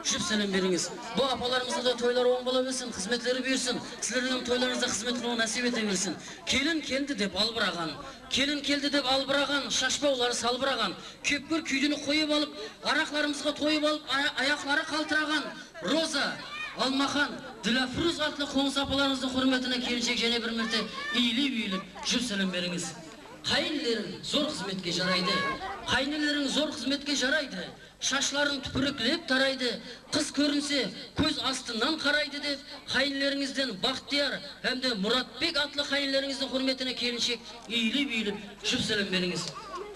Жүп сәлем беріңіз. Бұл апаларымызға да тойлар оң бола берсін, қызметлері берсін. Сіздердің тойларыңызда қызмет қылуын нәсіп ете берсін. Келін келді деп албыраған, келін келді деп албыраған, шашбаулары салбыраған, көпкөр күйдіні қойып алып, арақларымызға тойып алып, аяқлары қалтыраған Роза, Алмахан, Діләфрuz атлы қоңыз апаларымыздың құрметіне келіншек және бір мәрте иіліп жүп сәлем беріңіз. Қайынлерің зор қызметке жарайды. Қайнелерің зор қызметке жарайды. Шашларын түпіріклеп тарайды. Қыз көрінсе көз астынан қарайды деп, қайынлеріңізден Бақтияр әмде Мұратбек атлы қайынлеріңіздің құрметіне келіншек иіліп жүп сәлем беріңіз.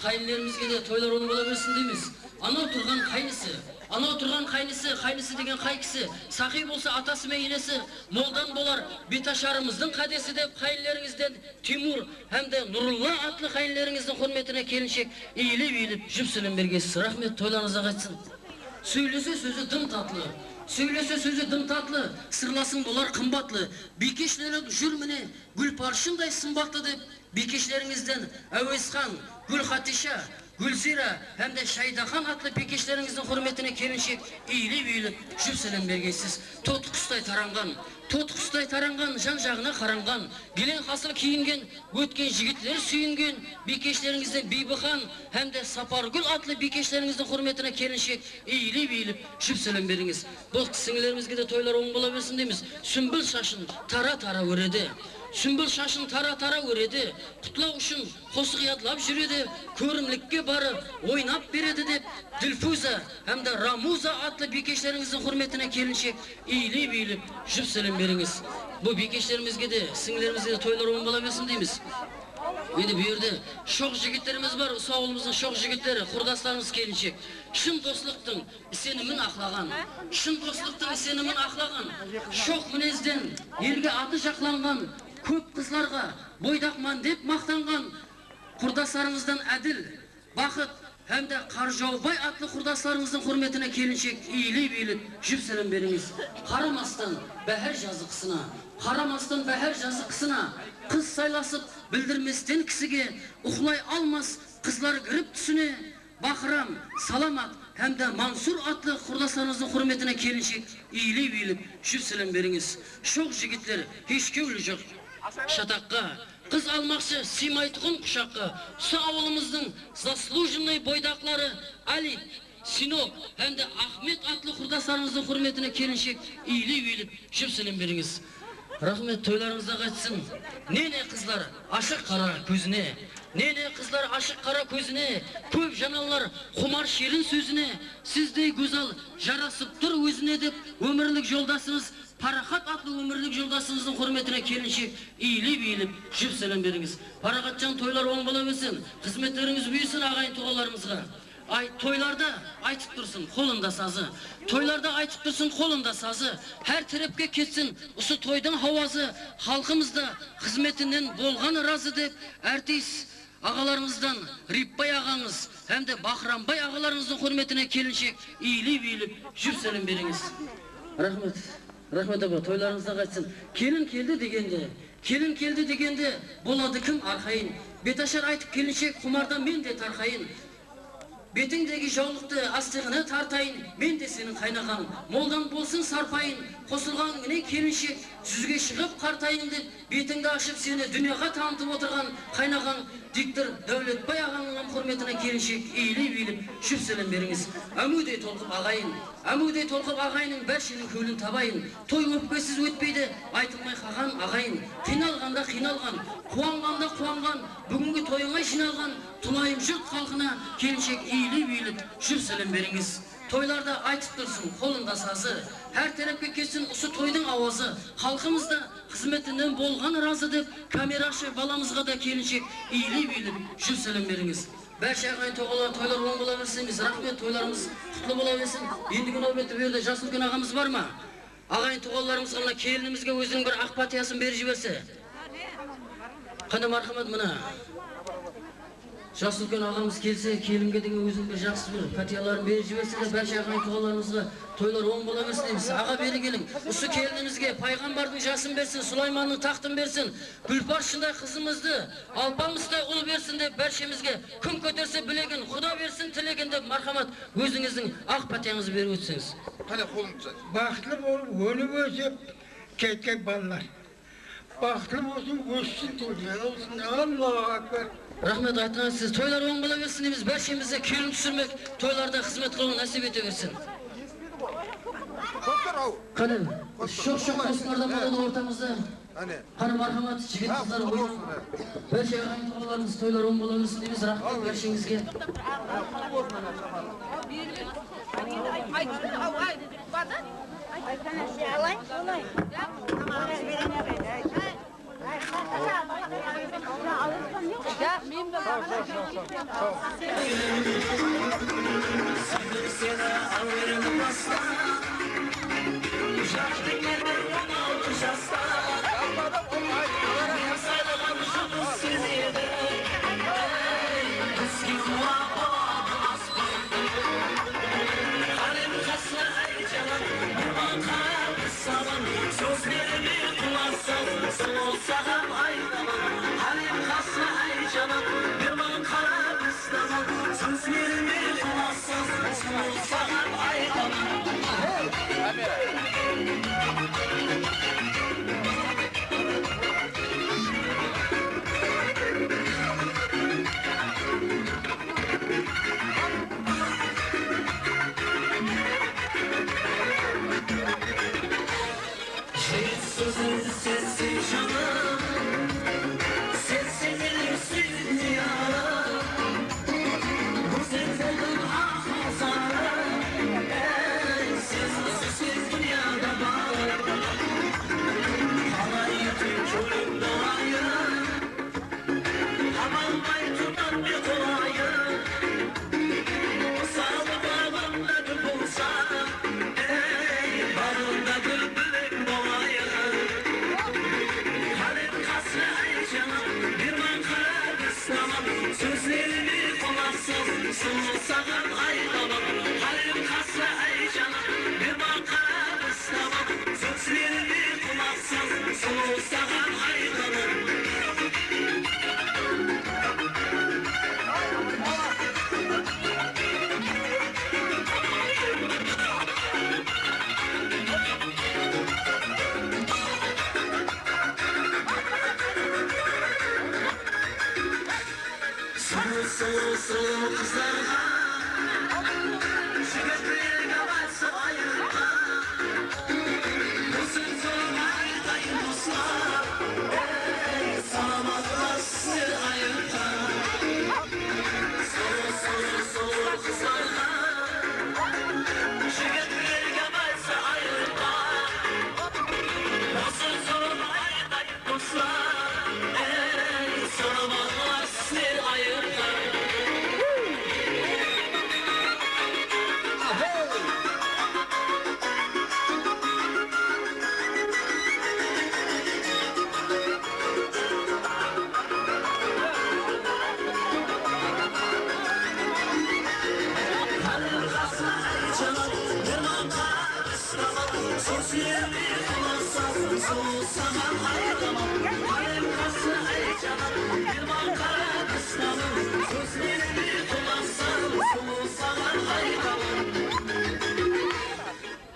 Қайынлерімізге де тойлар оң бола берсін дейміз. Анау тұрған қайнысы, анау тұрған қайнысы деген қай кісі, сақи болса атасы мен енесі, молдан болар беташарымыздың қадесі деп, қайынлеріңізден Тимур әмде Нұрулла атлы қайынлеріңіздің құрметіне келіншек иіліп жүп сәлем бергенсіз. Рахмет, тойларыңызға қайтсын. Сөйлесе сөзі дым татлы, сөйлесе сөзі дым татлы, сырласың болар қымбатлы. Бикешлерің жүрміне Гүлпаршындай сымбатты деп, бикешлеріңізден Әуесхан, Гүлхатиша, Гүлзира әмде Шайдахан атлы бикешлеріңіздің құрметіне келіншек иіліп жүп сәлем бергенсіз. Тот құстай таранған, жан-жағына қаранған, гелен қасыл киінген, өткен жігітлер сүйінген, бикешлеріңізден Бибіхан әмде Сапаргүл атлы бикешлеріңіздің құрметіне келіншек иіліп жүп сәлем беріңіз. Бұл сіңілерімізге де тойлар оң бола берсін дейміз. Сүмбіл шашын тара-тара өреді. Сүмбіл шашын тара-тара өреді, құтлау үшін қосық ядлап жүреді, көрімлікке барып, ойнап береді деп, Ділфуза әмді Рамуза атлы бикешлеріңіздің құрметіне келіншек иіліп жүп сәлем беріңіз. Бұл бикешлерімізге де, сіңілерімізге де тойлар оң бола берсін дейміз. Енді бұйырды, шоқ жігіттеріміз бар, осы ауылымыздың шоқ жігіттері, құрдастарымыз келіншек. Шын достықтың сенімін ақлаған, шоқ мінезден елге аты жақланған, көп қызларға бойдақман деп мақтанған құрдастарымыздан Әділ, Бақыт әмде Қаржаубай атлы құрдастарымыздың құрметіне келіншек иіліп жүп сәлем беріңіз. Қарамастан бәһәр жазы қысына, қыз сайласып білдірместен кісіге, ұқлай алмас қызлар кіріп түсіне, Бақырам, Саламат әмде Мансур атлы құрдастарымыздың құрметіне келіншек иіліп жүп сәлем беріңіз. Шоқ жігіттер ешкеулі жоқ шатаққа, қыз алмақшы сыймайтұғын құшаққа. Осы ауылымыздың заслуженный бойдақлары Али, Синок әмде Ахмет атлы құрдастарымыздың құрметіне келіншек иіліп жүп сәлем беріңіз. Рахмет, тойларыңызға қайтсын. Нене қызлар ашық қара көзіне, нене қызлар ашық қара көзіне, көп жаналар құмар шерін сөзіне, сіздей көзал жарасып тұр өзіне деп, өмірлік жолдасыңыз Парақат атлы өмірлік жолдасыңыздың құрметіне келіншек иіліп жүп сәлем беріңіз. Парақатжан тойлар оң бола берсін, қызметтеріңіз бұйырсын ағайын туғаларымызға. Тойларда айтып тұрсын қолында сазы, тойларда айтып тұрсын қолында сазы, әр терепке кетсін осы тойдың хауазы, халқымызда қызметінен болған разы деп, әртіс ағаларымыздан Рипбай ағаңыз әмде Бақырамбай ағаларымыздың құрметіне келіншек иіліп жүп сәлем беріңіз. Рахмет аба, тойларыңызда қайтсын. Келін келді дегенде болады кім арқайын. Беташар айтып келіншек құмардан мен де тарқайын. Бетіңдегі жаулықты астығына тартайын, мен де сенің қайнаған. Молдан болсын сарпайын, қосылған міне келіншек, жүзге шығып қартайын деп, бетіңді ашып сені дүнияға танытып отырған қайнаған диктор Дәулетбай ағаңның құрметіне келіншек иіліп жүп сәлем беріңіз. Әмудей толқып ағайының бәршенің көлін табайын. Той өпкесіз өтпейді, айтылмай қаған ағайын. Қиналғанда қиналған, қуанғанда қуанған, бүгінгі тойыңа жиналған тұлайым жұрт халқына келіншек иіліп жүп сәлем беріңіз. Тойларда айтып тұрсын қолында сазы, әр терепке кетсін осы тойдың ауазы, халқымызда қызметінен болған разы деп, камерашы баламызға да келіншек иіліп жүп сәлем беріңіз. Бәрше ағайын тойлар оң бола берсеңіз, рахмет, тойларымыз құтлы бола берсін. Ендігі нәубетті берді, жас үлкен ағамыз бар ма? Ағайын тоғаларымызға мына келінімізге өзінің бір ақ патиясын беріп жіберсе. Қандай мархамат мына? Жас үлкен ағамыз келсе, келінге деген өзінің бір жақсы бір патияларын беріп жіберсе де, бәрше ағайын тоғаларымызға тойлар оң бола берсін дейміз. Аға бері келің. Осы келінімізге пайғамбардың жасын берсін, Сулайманның тақтын берсін, Гүлпаршындай қызымызды, алпамыстай ұл берсін деп, бәршемізге күн көтерсе білеген, Құда берсін тілеген деп, мархамат өзіңіздің ақ патияңызды беріп өтсеңіз. Hani kolunca. Baktlı olup ölüp ölsep ketken ballar. Baktlı olsun ölsün dünya olsun. Allahu Ekber. Rahmet aytыңыз, siz toylar oң bola bersin deymiz, başımıza kelin düşürmek, toylarda hizmet kılın nasip ete versin. Doktor av. Qani, şu dostlardan bo'ladi ortamızda. Hani. Qani marhamat, jigit qizlar buyurun. Barcha yig'into'ylarimiz toylar oң bola bersin deymiz, rahmat berishingizga.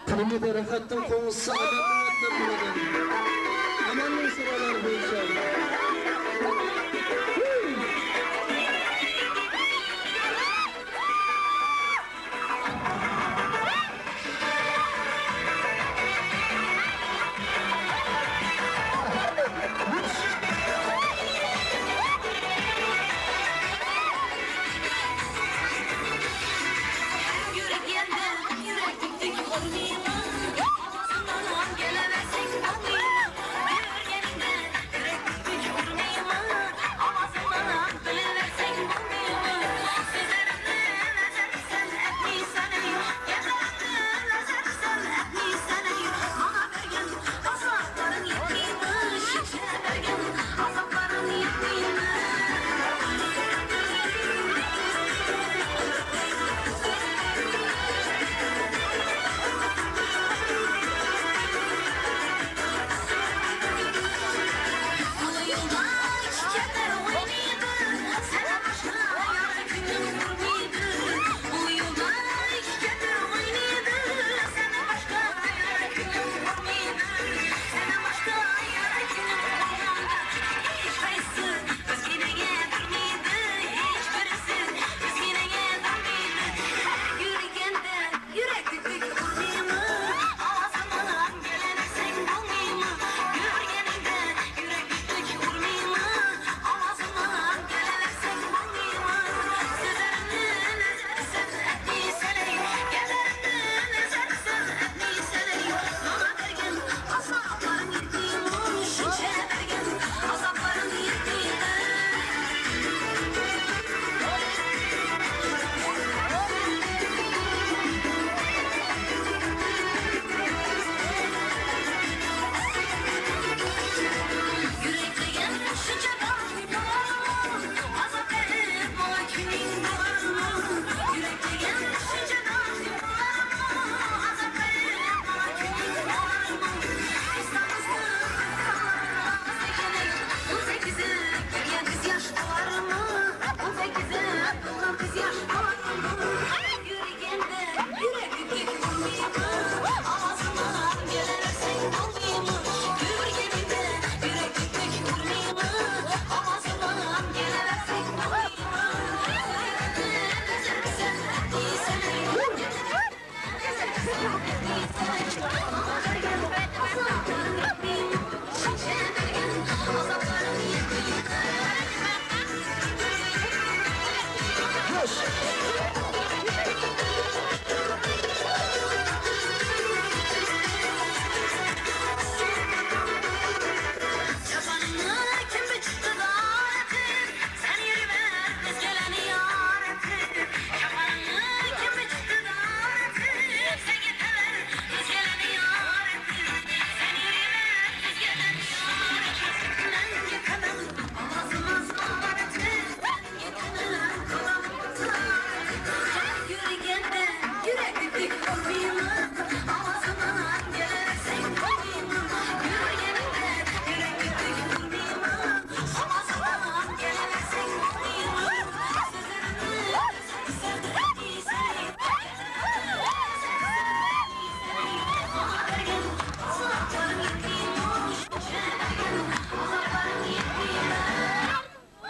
Kırmızı berekatın konusu adamın atlar buradan. Amanın sıralar bu inşallah. Yürek yendi, yürek gittik olmayla. Ağzından gelemezsin olmayla. Yürek yendi, yürek gittik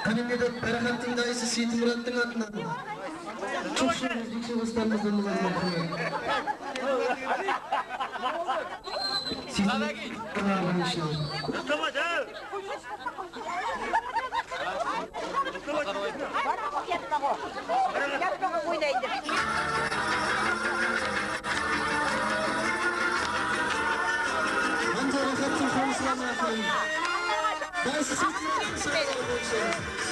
Kanimedet Berekat'ın dayısı Seyit Murat'ın adına çok şükür müzik ustalarımızdan dolayı. Seyit Murat'ın inşallah. Anca Berekat'ın konusuna yapayım. Dayısı Seyit Murat'ın inşallah.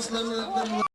dostlarımın adından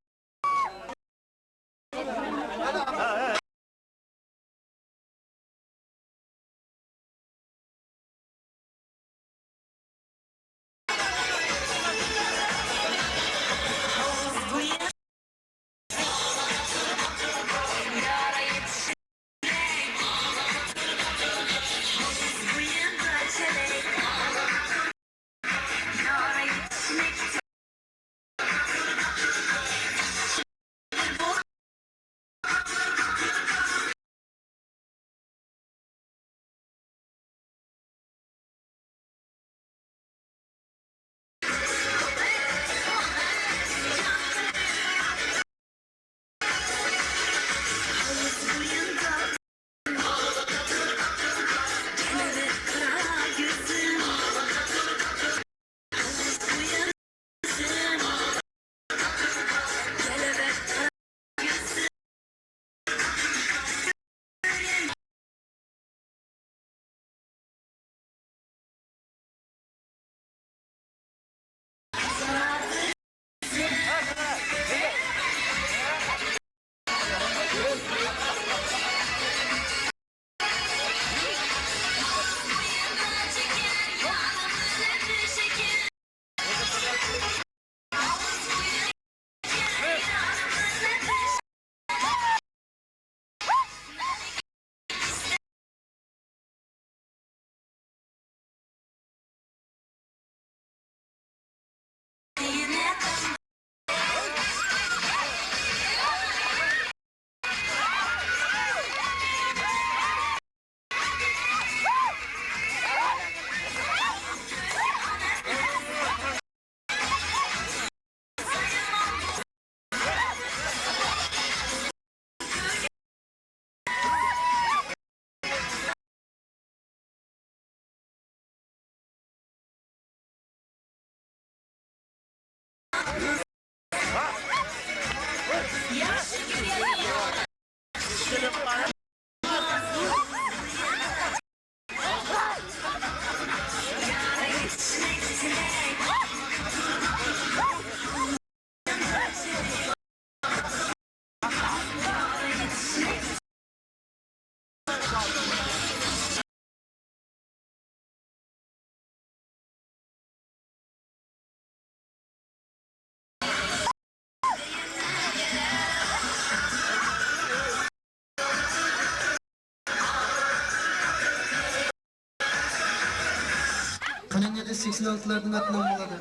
Kanengede 86'lardan atlan buladı.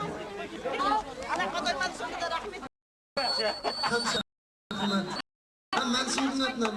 Ben şimdi atlan.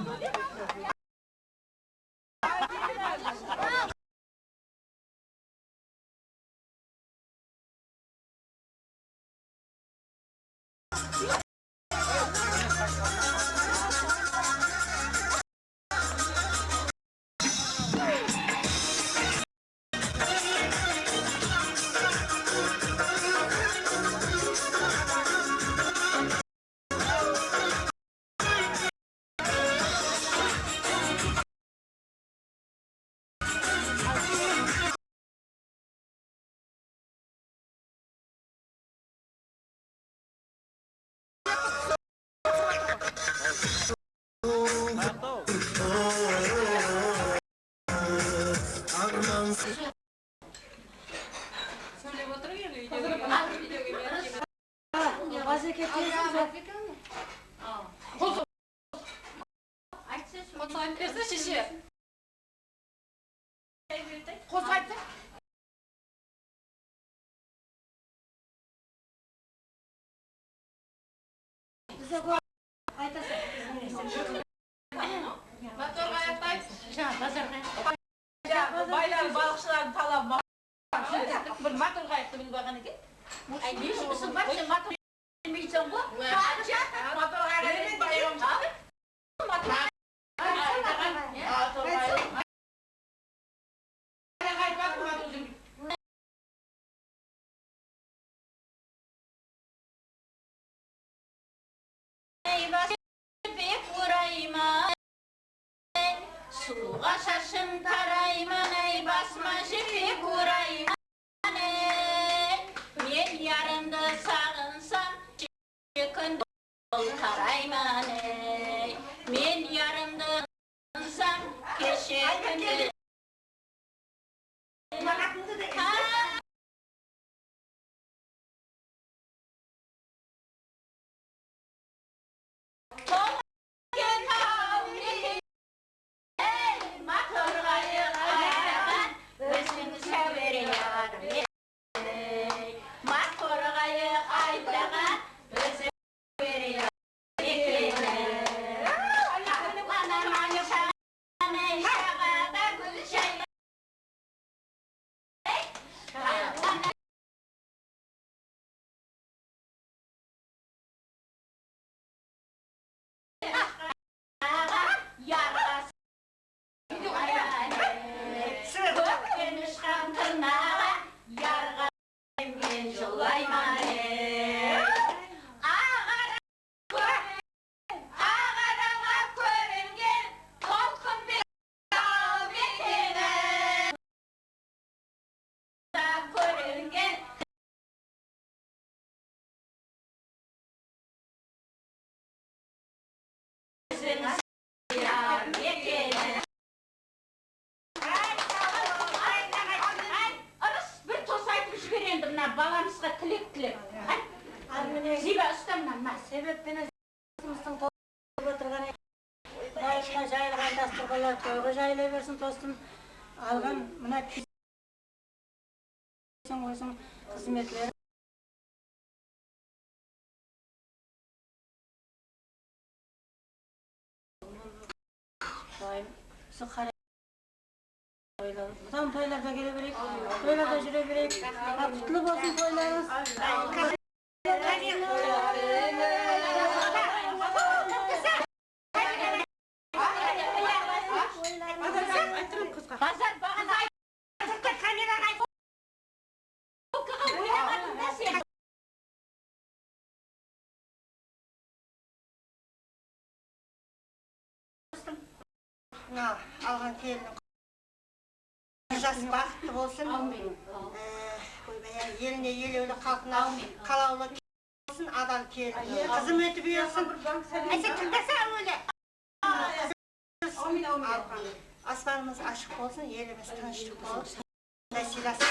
Baylar balıkçılar talab bir matır kayıktı bil bakın iki. Ay ne işin var sen matır bilmiyorsun bu? Matır kayıktı bayram abi. Matır Suğa şaşım tarayman ey basma jipi kurayman ey. Men yarında sağınsam баламызға тілек. Зиба ұстамнан, себеппен жұмыстың толып отырған дайымға жайылған дастырғалар тойға жайылай берсін тостым. Алған мына өзің қызметлері. Дайым сұқар Бұдан тойларда келе берейік, тойларда жүре берейік. Құтлы болсын тойларыңыз. Базар бағана айтып камераға айтып алған келінің жас бақытты болсын. Еліне елеулі халқына қалаулы болсын, адам келін. Қызым өтіп үйелсін. Әсе тыңдаса өлі. Аспанымыз ашық болсын, еліміз тыныштық болсын. Насиласы.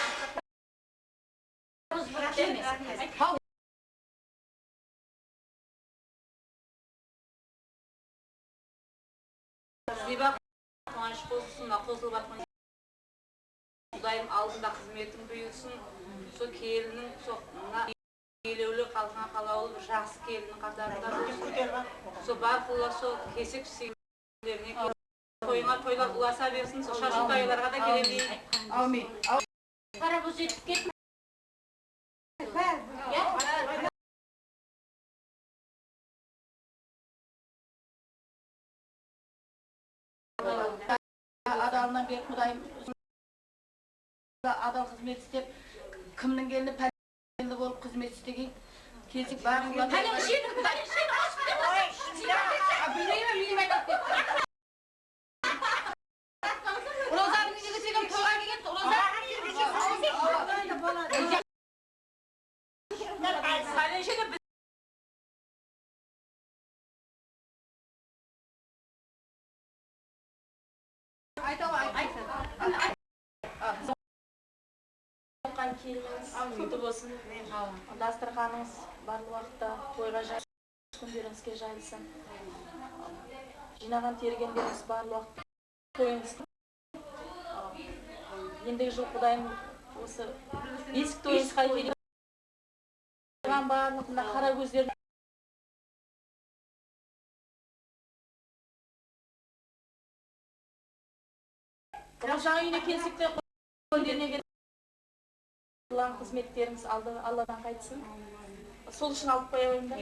Зиба қуаныш болсын, қосылып атқан Құдайым алдында қызметің бұйылсын. Со келінің елеулі қалқына қалаулы жақсы келінің қатарында со барқылы со кесек сүйіндеріне тойыңа тойлар ұласа берсін, со шашылдайларға да келе дейін. Аумин. Қарабыз жетіп кетті. Adamdan bir Құдайым адал қызмет істеп, кімнің келіні пәлелі болып қызмет істеген кезік бар ұлан. Пәлелі шені қосып деп Білмеймін айтып деп. Ұлазардың неге деген тойға келген, келіңіз, құтты болсын. Дастарханыңыз барлық уақытта тойға жайылсын, күндеріңізге жайылсын. Жинаған тергендеріңіз барлық уақытта тойыңыз. Ендігі жыл Құдайым осы есік тойыңызға келіп барлығында қара көздерін жаңа үйіне келсек те көндеріне Allah'ın hizmetleriniz Allah'dan kaçsın. Sol için alıp koyayım da.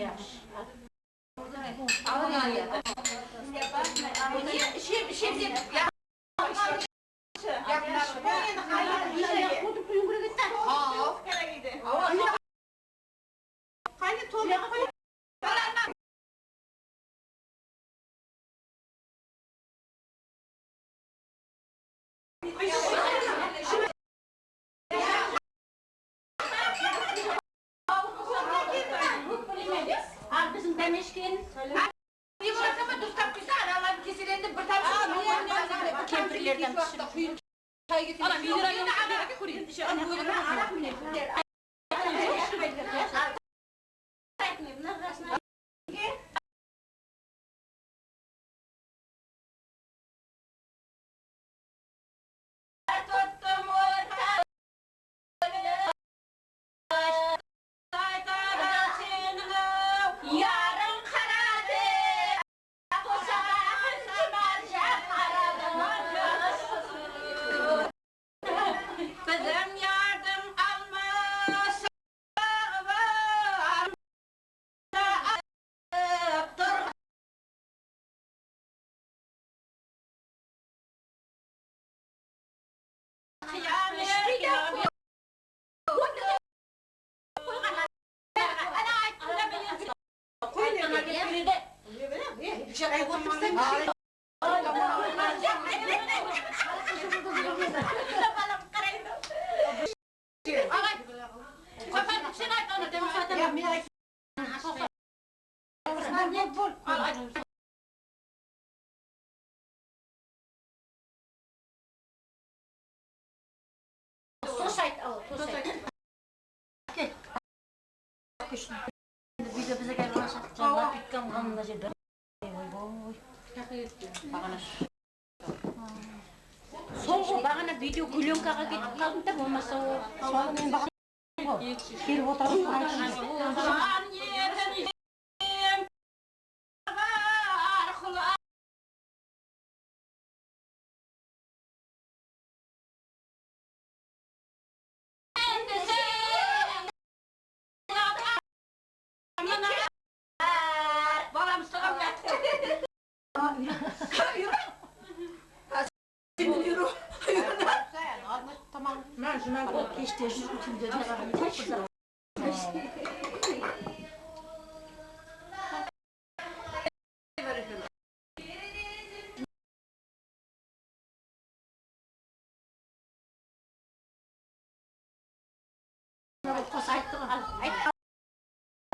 Kempirlerden pişirip çay getirip Düştü. Video bize geldi aşağı canlar bitken kanında жерде. Ой. Соңғы бағана видео пленкаға кетіп қалдым да болмаса соны мен бағана келіп отырып Keşke şu tümde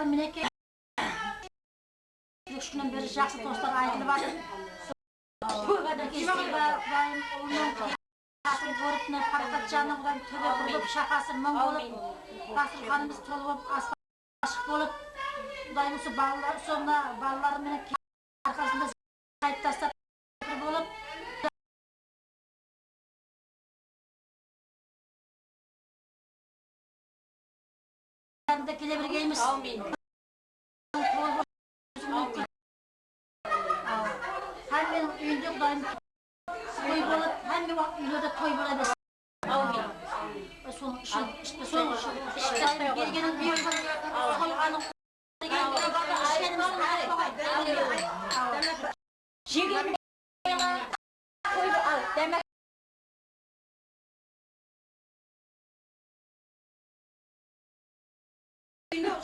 Mineke 3 günden beri жақсы достар айтылып жатыр. Көбәден кездесіп байым ұлының қатын көріп мына Парақатжанның одан төбе құрылып шақасы мың болып Басырханымыз толы болып ашық болып Құдайым осы балалар соңына балалары менен арқасында қайтып тастап болып келе біргейміз. Hem benim uyunca Kudayım toy bolup hem de uyuda toy bolabilir. Amin. Son işte bir gelin bir solğanın Жеген toy al demek.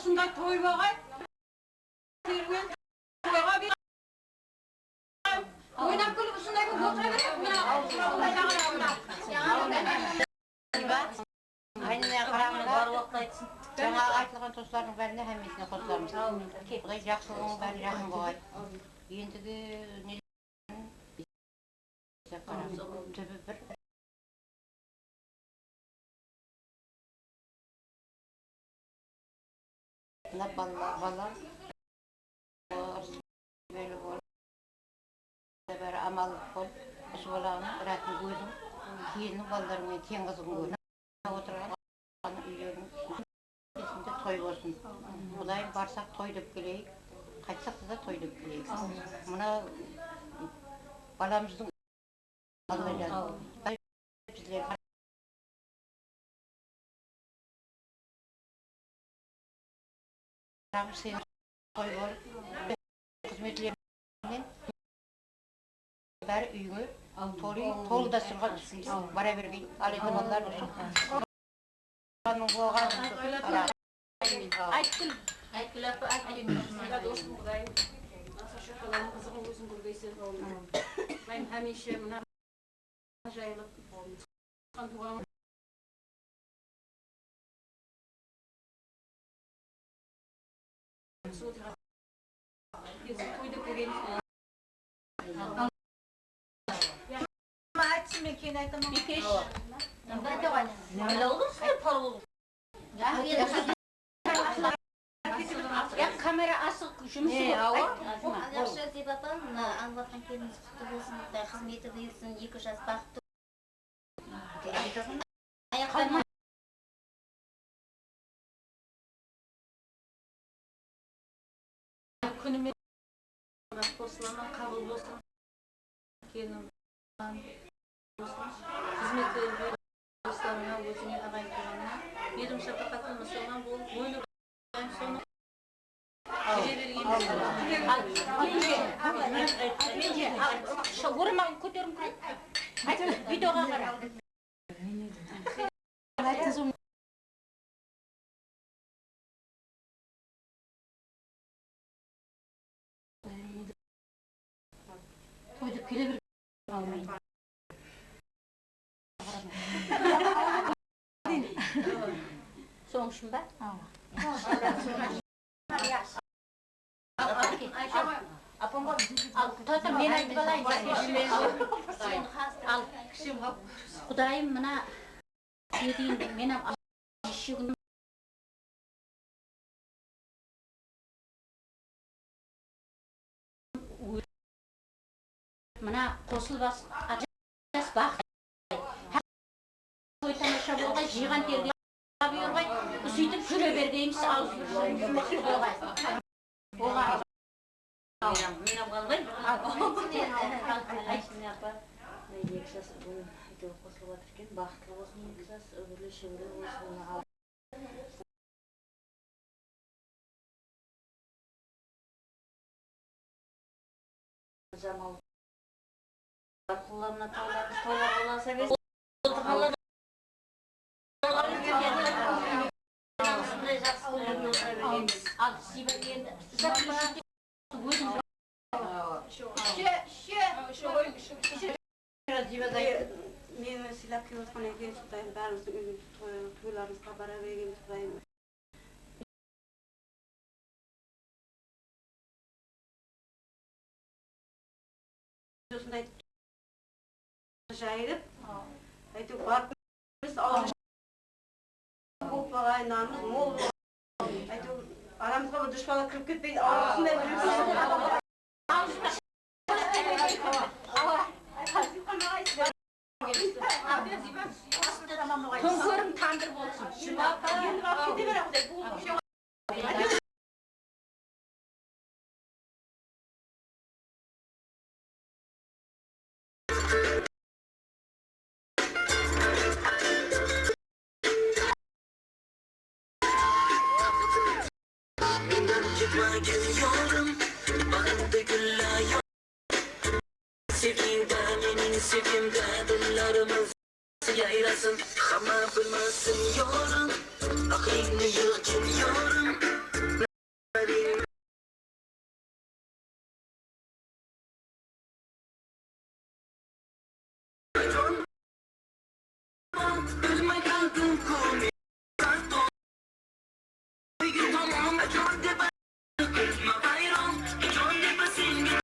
Şunday toy bolğay. Oynap kulüp üstündeki otura verip mi? Aynen karanlık var vakit aytsın. Жаңа айтылған достардың бәріне һәммесіне қосыламыз. Құдай жақсылығының бәрі жақын болғай. Ендігі нелерін бізде қарамыз. Түбі бір. Мына балалар бөлі болып. Бәрі амалық болып. Осы балағының рәтін көзім. Келінің балаларымен тең қызығын көріп. Отырған үйлерінің есінде той болсын. Құдайым барсақ той деп келейік, қайтсақ да той деп келейік. Мұна баламыздың біздер той болып қызметлерінен бәрі үйге толдасынға бара берген алайда балалар үшін. Aytkul dostum Kudayım. Nasıl şokaların kızının gözün görgeysen. Ben hemişe buna jayılıp kantuğam. Sutra. Yüzü koyduk bugün. Açsın mekan aytamam. Bir keş. Ben de var. Ne olursa para olur. Ya kamera asık жұмысы көп. Жақсы деп атам, мына аңлатқан келіңіз құтты болсын, қызметі бұйырсын, 2 жас бақытты. Аяқтарына Күніме қосылама қабыл болсын. Келінім қызметтерге достарына өзіне ағайындығына едім шапақатын мысылған болып ойлы соны Орымағын көтерім күрек. Видеоға қара. Тойды келе бір алмайын. Соң үшін ба? Мен айтып алайын. Құдайым мына мен Mına qo'shilbas ajas baxt. To'y tomosha bo'lg'ay, jig'an terga berg'ay, сөйтіп жүре бер дейміз, ауыз болғай. Болғай. Мен қалмай. Айсыны апа, екі жас бұның айтылып қосылып жатыр екен. Бақытлы болсын, екі жас өмірлі шеңбір болсын. Жамал. Құлламына тауларымыз тойлар боласа бес. Отырғалар. Al sibirgende. Meni silab kelayotgan ekan, Xudoyim barimizni to'ylarimizga baravergin, Xudoyim. Shunday jayirib, aytib barimiz ko'payganamiz mo'l. Aytib aramizga bir dushmanlar kirib ketmaydi, og'zimda To'nko'rim tandir bo'lsin. Geliyorum, bağımda güller yok. Sevgimde, benim sevgimde, dullarımız yayrasın. Ama bilmezsin yorum, aklını yıkın yorum.